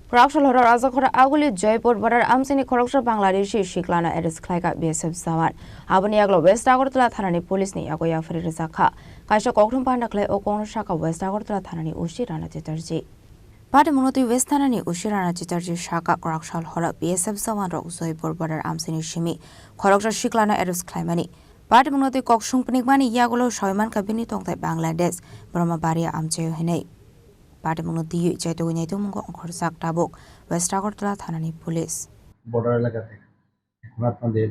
Krakshal Razakora Aguli Jaipur Badar Amsini Koroksha Bangladeshi Shiklana Edis Klaika BSF Zaman Abaniaglo West Agortla Thanani Police ni Agoya Frizaka Kaisha Kokrum Pandakle Okon Shaka West Agortla Thanani Ushirana Chitarji Padamunoti West Thanani Ushirana Chitarji Shaka Krakshal Hora BSF Zaman Rok Jaipur Badar Amsini Shimi Koroksha Shiklana Edis Klaimani Padamunoti Kokshung Pnikmani Yagolo Shoyman Kabini Tongtai Bangladesh Brahma Baria Amche Hene Padamunoti Jaitunyatu Mungo Korsak Tabuk West Agortla Thanani Police border এলাকাতে এখন আপনাদের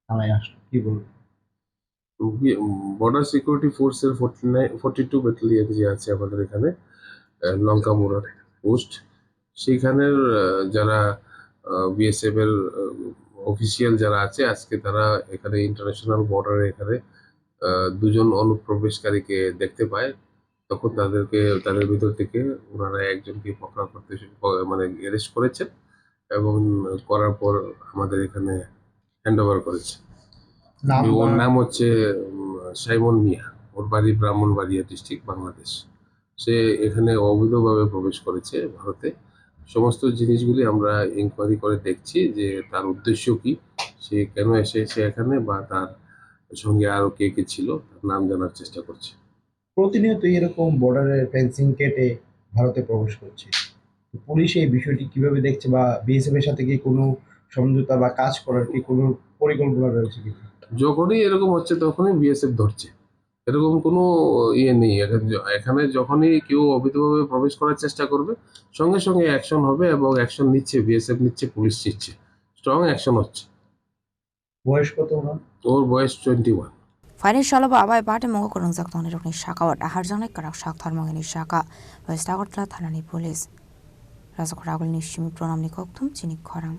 থানায় আসলো কি বলবো border security ফোর্সের 42 battalion যে আছে আমাদের এখানে লঙ্কামুড়ার পোস্ট সেইখানের যারা বিএসএফ এর অফিসিয়াল যারা আছে আজকে তারা এখানে ইন্টারন্যাশনাল বর্ডারে এখানে দুজন অনুপ্রবেশকারীকে দেখতে পায় তখন তাদের ভিতর থেকে ওনারা একজনকে পকড়া করতে মানে অ্যারেস্ট করেছেন এবং করার পর আমাদের এখানে হ্যান্ডওভার করেছে ওর নাম হচ্ছে সাইমন মিয়া ওর বাড়ি ব্রাহ্মণবাড়িয়া ডিস্ট্রিক্ট বাংলাদেশ সে এখানে অবৈধভাবে প্রবেশ করেছে ভারতে সমস্ত জিনিসগুলি আমরা ইনকোয়ারি করে দেখছি যে তার উদ্দেশ্য কি সে কেন এসেছে এখানে বা তার সঙ্গে আরো কে কে ছিল তার নাম জানার চেষ্টা করছে প্রতিনিয়ত এরকম বর্ডারের ফেন্সিং কেটে ভারতে প্রবেশ করছে পুলিশ এই বিষয়টি কিভাবে দেখছে বা বিএসএফ এর সাথে কি কোনো সমঝোতা বা কাজ করার কি কোনো পরিকল্পনা রয়েছে কি যখনই এরকম হচ্ছে তখনই বিএসএফ ধরছে এরকম কোনো ইয়ে নেই এখানে যখনই কেউ অবৈধভাবে প্রবেশ করার চেষ্টা করবে সঙ্গে সঙ্গে অ্যাকশন হবে এবং অ্যাকশন নিচ্ছে বিএসএফ নিচ্ছে পুলিশ নিচ্ছে স্ট্রং অ্যাকশন হচ্ছে বয়স কত ওর বয়স 21 Financial Abai Party Mongo Kurungzak Tony Rokni Shaka or Aharjanek Karak Shak Tharmangini Shaka West Agortla Thanani Police Razakoragul Nishimi Pronamni Koktum Chini Korang